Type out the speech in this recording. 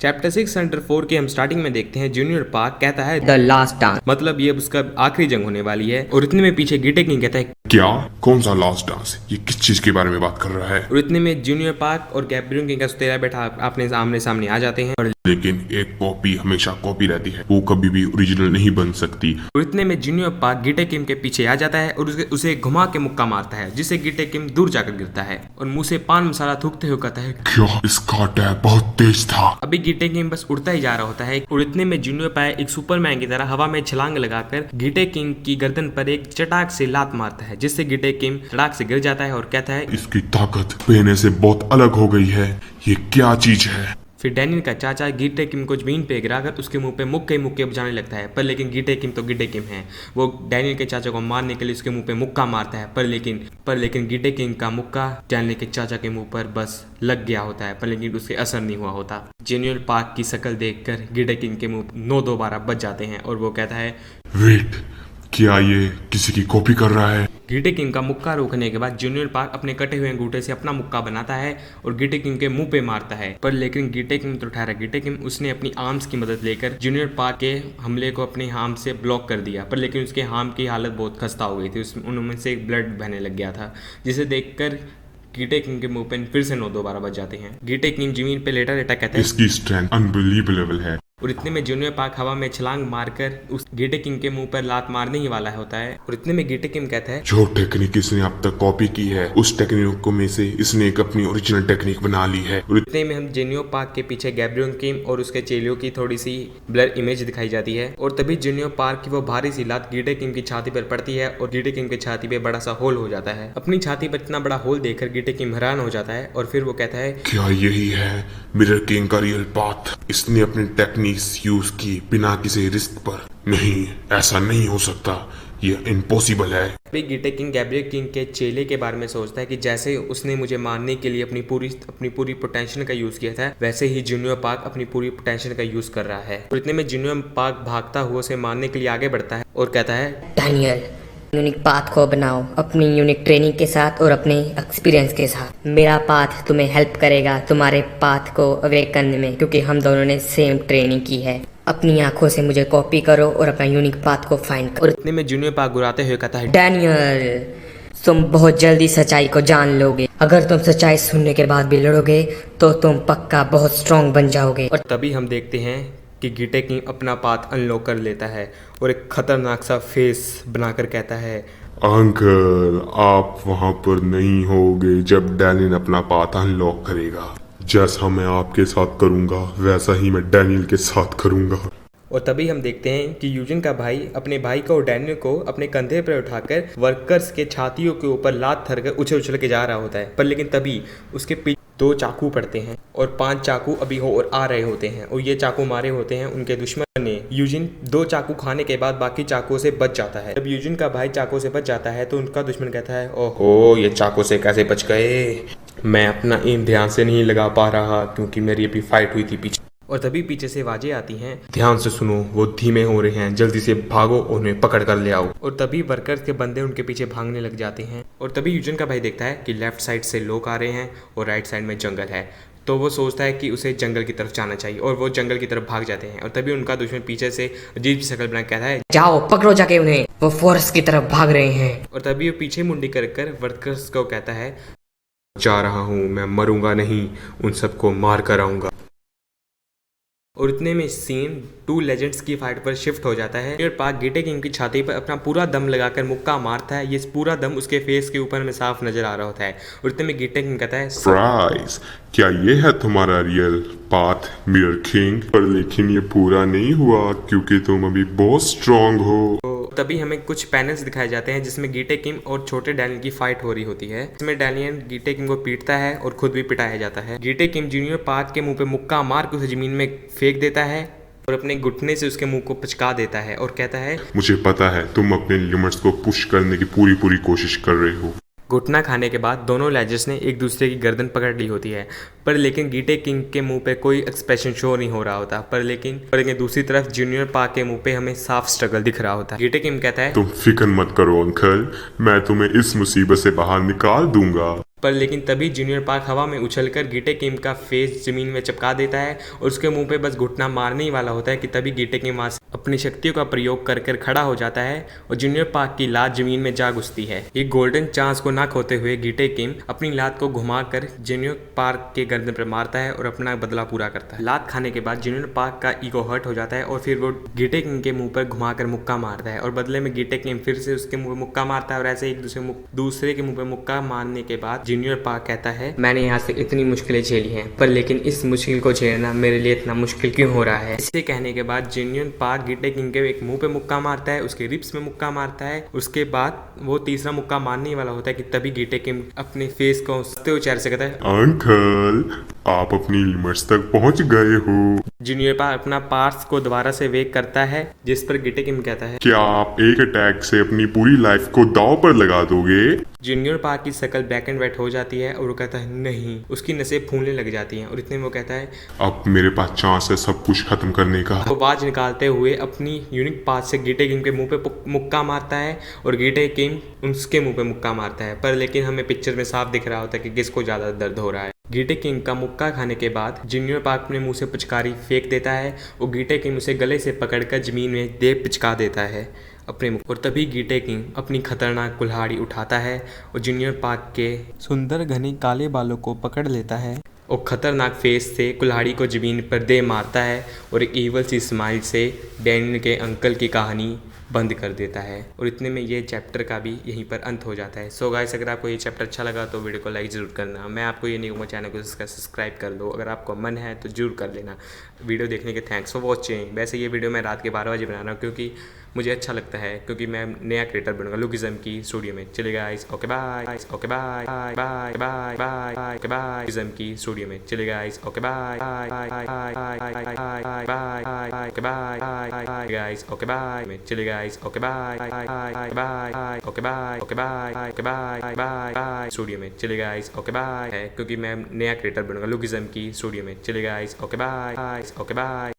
Chapter 604 के हम starting में देखते हैं जूनियर पार्क कहता है द लास्ट डांस, मतलब ये उसका आखिरी जंग होने वाली है। और इतने में पीछे गिटे किंग कहता है क्या? कौन सा लास्ट डांस? ये किस चीज के बारे में बात कर रहा है? और इतने में जूनियर पार्क और गैब्रियल किंग का सुतेला बैठा अपने आमने सामने आ जाते हैं। और लेकिन एक कॉपी हमेशा कॉपी रहती है, वो कभी भी ओरिजिनल नहीं बन सकती। इतने में जूनियर पार्क गिटे किम के पीछे आ जाता है और उसे घुमा के मुक्का मारता है, जिससे गिटे किम दूर जाकर गिरता है और मुंह से पान मसाला थूकते हुए कहता है क्या इसका टैप बहुत तेज था? अभी गिटे किंग बस उड़ता ही जा रहा होता है। और इतने में जूनियर पार्क एक सुपरमैन की तरह हवा में छलांग लगाकर गिटे किंग की गर्दन पर एक चटाक से लात मारता है, जिससे गिटे किंग चटाक से गिर जाता है और कहता है इसकी ताकत पहले से बहुत अलग हो गई है, ये क्या चीज है? फिर डैनियल का चाचा गिटे किम को जमीन पे गिराकर उसके मुंह पे मुक्के मुक्के बजाने लगता है। पर लेकिन गिटे किम तो गिटे किम है, वो डैनियल के चाचा को मारने के लिए उसके मुंह पे मुक्का मारता है। पर लेकिन गिटे किम का मुक्का डैनियल के चाचा के मुंह पर बस लग गया होता है, पर लेकिन उसके असर नहीं हुआ होता। जूनियर पार्क की शक्ल देखकर गिटे किम के मुंह 9 बार बच जाते हैं और वो कहता है वेट, क्या ये किसी की कॉपी कर रहा है? गिटे किंग का मुक्का रोकने के बाद जूनियर पार्क अपने कटे हुए अंगूठे से अपना मुक्का बनाता है और गिटे किंग के मुंह पे मारता है। पर लेकिन गिटे किंग तो ठहरा, गिटे किंग उसने अपनी आर्म्स की मदद लेकर जूनियर पार्क के हमले को अपने हार्म से ब्लॉक कर दिया। पर लेकिन उसके हार्म की हालत बहुत खस्ता हो गई थी, उनमें से ब्लड बहने लग गया था, जिसे देखकर गिटे किंग के मुंह पे फिर से 9 बार बच जाते हैं। गिटे किंग जमीन पे लेटा लेटा कहता है इसकी स्ट्रेंथ अनबिलीवेबल है। और इतने में जूनियर पार्क हवा में छलांग मारकर उस गिटे किंग के मुंह पर लात मारने ही वाला होता है। और इतने में गिटे किंग कहता है जो टेक्निक इसने अब तक कॉपी की है, उस टेक्निक में से इसने एक अपनी ओरिजिनल टेक्निक बना ली है। और इतने में हम जूनियर पार्क के पीछे गैब्रियल किंग और उसके चेलियों की थोड़ी सी ब्लर इमेज दिखाई जाती है। और तभी जूनियर पार्क की वो भारी सी लात गिटे किंग की छाती पर पड़ती है और गिटे किंग की छाती पे बड़ा सा होल हो जाता है। अपनी छाती पर इतना बड़ा होल देखकर गिटे किंग हैरान हो जाता है और फिर वो कहता है क्या यही है मिरर किंग का रियल पाथ? इसने अपनी टेक्निक्स यूज की बिना किसी रिस्क पर। नहीं, ऐसा नहीं हो सकता, ये इम्पॉसिबल है। अभी गिटे किंग गैब्रियल किंग के चेले के बारे में सोचता है कि जैसे उसने मुझे मारने के लिए अपनी पूरी पोटेंशियल का यूज किया था, वैसे ही जूनियर पार्क अपनी पूरी पोटेंशियल का यूज कर रहा है। और इतने में जूनियर पार्क भागता हुआ उसे मारने के लिए आगे बढ़ता है और कहता है डैनियल, यूनिक पाथ को बनाओ अपनी यूनिक ट्रेनिंग के साथ और अपने एक्सपीरियंस के साथ। मेरा पाथ तुम्हें हेल्प करेगा तुम्हारे पाथ को अवेक करने में, क्योंकि हम दोनों ने सेम ट्रेनिंग की है। अपनी आंखों से मुझे कॉपी करो और अपना यूनिक पाथ को फाइंड करो। और इतने में जूनियर पार्क गुराते हुए कहता है डैनियल, तुम बहुत जल्दी सच्चाई को जान लोगे। अगर तुम सच्चाई सुनने के बाद भी लड़ोगे तो तुम पक्का बहुत स्ट्रांग बन जाओगे। और तभी हम देखते हैं कि गिटे किंग अपना पाथ अनलॉक कर लेता है और एक खतरनाक सा फेस बनाकर कहता है अंकल, आप वहां पर नहीं होगे जब डैनियल अपना पाथ अनलॉक करेगा। जैसा मैं आपके साथ करूंगा वैसा ही मैं डैनियल के साथ करूंगा। और तभी हम देखते हैं कि यूजिन का भाई अपने भाई को और डैनियल को अपने कंधे पर उठाकर वर्कर्स के छातियों के ऊपर लात धरकर उछल उछल के जा रहा होता है। पर लेकिन तभी उसके पीछे 2 चाकू पड़ते हैं और 5 चाकू अभी और आ रहे होते हैं और ये चाकू मारे होते हैं उनके दुश्मन ने। यूजिन 2 चाकू खाने के बाद बाकी चाकू से बच जाता है। जब यूजिन का भाई चाकू से बच जाता है तो उनका दुश्मन कहता है ओहो, ये चाकू से कैसे बच गए? मैं अपना एम ध्यान से नहीं लगा पा रहा क्योंकि मेरी अभी फाइट हुई थी पीछे। और तभी पीछे से आवाजें आती हैं ध्यान से सुनो, वो धीमे हो रहे हैं, जल्दी से भागो और उन्हें पकड़ कर ले आओ। और तभी वर्कर्स के बंदे उनके पीछे भागने लग जाते हैं। और तभी यूजिन का भाई देखता है कि लेफ्ट साइड से लोग आ रहे हैं और राइट साइड में जंगल है, तो वो सोचता है कि उसे जंगल की तरफ जाना चाहिए और वो जंगल की तरफ भाग जाते हैं। और तभी उनका दुश्मन पीछे से अजीब सी शक्ल बना कहता है जाओ पकड़ो जाके उन्हें, वो फॉरेस्ट की तरफ भाग रहे हैं। और तभी वो पीछे मुंडी कर वर्कर्स को कहता है जा रहा हूँ, मैं मरूंगा नहीं, उन सबको मार कर आऊंगा। और इतने में सीन 2 लेजेंड्स की फाइट पर शिफ्ट हो जाता है। जूनियर पार्क गिटे किंग की छाती पर अपना पूरा दम लगाकर मुक्का मारता है। ये पूरा दम उसके फेस के ऊपर में साफ नजर आ रहा होता है। और इतने में गिटे किंग कहता है सरप्राइज, क्या ये है तुम्हारा रियल पाथ मिरर किंग? पर लेकिन ये पूरा नहीं हुआ क्योंकि तुम अभी बहुत स्ट्रांग हो। तभी हमें कुछ पैनल्स दिखाए जाते हैं जिसमें गिटे किंग और छोटे डैनियल की फाइट हो रही होती है। इसमें डैनियल गिटे किंग को पीटता है और खुद भी पिटाया जाता है। गिटे किंग जूनियर पार्क के मुंह पे मुक्का मार के उसे जमीन में फेंक देता है और अपने घुटने से उसके मुंह को पचका देता है और कहता है मुझे पता है तुम अपने लिमिट्स को पुश करने की पूरी कोशिश कर रहे हो। घुटना खाने के बाद दोनों लेजेंड्स ने एक दूसरे की गर्दन पकड़ ली होती है। पर लेकिन गिटे किंग के मुंह पे कोई एक्सप्रेशन शो नहीं हो रहा होता। पर लेकिन दूसरी तरफ जूनियर पार्क के मुंह पे हमें साफ स्ट्रगल दिख रहा होता है। गिटे किंग कहता है तुम फिक्र मत करो अंकल, मैं तुम्हें इस मुसीबत से बाहर निकाल दूंगा। पर लेकिन तभी जूनियर पार्क हवा में उछलकर गीटे किम का फेस जमीन में चिपका देता है और उसके मुंह पे बस घुटना मारने ही वाला होता है कि तभी गीटे किम वहां से अपनी शक्तियों का प्रयोग कर कर खड़ा हो जाता है और जूनियर पार्क की लात जमीन में जा घुसती है। ये गोल्डन चांस को ना खोते हुए गीटे किम अपनी लात को घुमाकर जूनियर पार्क के गर्दन पर मारता है और अपना बदला पूरा करता है। लात खाने के बाद जूनियर पार्क का ईगो हर्ट हो जाता है और फिर वो गीटे किम के मुंह पर घुमाकर मुक्का मारता है और बदले में गीटे किम फिर से उसके मुंह पे मुक्का मारता है और ऐसे एक दूसरे के मुंह पे मुक्का मारने के बाद जूनियर पार्क कहता है, मैंने यहाँ से इतनी मुश्किलें झेली हैं पर लेकिन इस मुश्किल को झेलना मेरे लिए इतना मुश्किल क्यों हो रहा है। इसे कहने के बाद जूनियर पार्क गीटे किम के एक मुंह पे मुक्का मारता है, उसके रिब्स में मुक्का मारता है। उसके बाद वो तीसरा मुक्का मारने वाला होता है कि तभी गीटे किम अपने फेस को हंसते चेहरे से कहता है, अंकल आप अपनी लिमिट्स तक पहुंच गए हो। जूनियर पार्क अपना पार्ट्स को दोबारा से वेक करता है जिस पर गीटे किम कहता है, क्या आप एक अटैक से अपनी पूरी लाइफ को दांव पर लगा दोगे? जूनियर पार्क की शक्ल ब्लैक एंड व्हाइट हो जाती है और वो कहता है नहीं। उसकी नसें फूलने लग जाती हैं और इतने में वो कहता है, अब मेरे पास चांस है सब कुछ खत्म करने का। वो आवाज निकालते हुए अपनी यूनिक पाथ से गीटे किम के मुंह पे मुक्का मारता है और गीटे किम उसके मुंह पे मुक्का मारता है। पर लेकिन हमें पिक्चर में साफ दिख रहा होता है कि किसको ज्यादा दर्द हो रहा है। गीटे किंग का मुक्का खाने के बाद जूनियर पार्क अपने मुंह से पिचकारी फेंक देता है और गीटे किंग उसे गले से पकड़कर जमीन में दे पिचका देता है अपने मुंह। और तभी गीटे किंग अपनी खतरनाक कुल्हाड़ी उठाता है और जूनियर पार्क के सुंदर घने काले बालों को पकड़ लेता है और खतरनाक फेस से कुल्हाड़ी को जमीन पर दे मारता है और एक ईवल सी स्माइल से डैनियल के अंकल की कहानी बंद कर देता है। और इतने में ये चैप्टर का भी यहीं पर अंत हो जाता है। सो गाइस, अगर आपको ये चैप्टर अच्छा लगा तो वीडियो को लाइक ज़रूर करना। मैं आपको ये नहीं कहूँगा चैनल को सब्सक्राइब कर लो, अगर आपको मन है तो जरूर कर लेना। वीडियो देखने के थैंक्स फॉर वॉचिंग। वैसे ये वीडियो मैं रात के 12 बजे बना रहा हूँ क्योंकि मुझे अच्छा लगता है, क्योंकि मैं नया क्रिएटर बनूंगा लुकिज्म की स्टूडियो में। चलिए guys, okay bye, okay bye bye bye bye bye, okay bye लुकिज्म की स्टूडियो में। चलिए guys, okay bye bye bye bye bye bye, okay bye guys, okay bye में। चलिए guys, okay bye bye bye, okay bye, okay bye, okay bye bye bye studio में। चलिए guys, okay bye है क्योंकि मैं नया क्रिएटर बनूंगा lookism की स्टूडियो में। चलिए guys, okay bye, okay bye.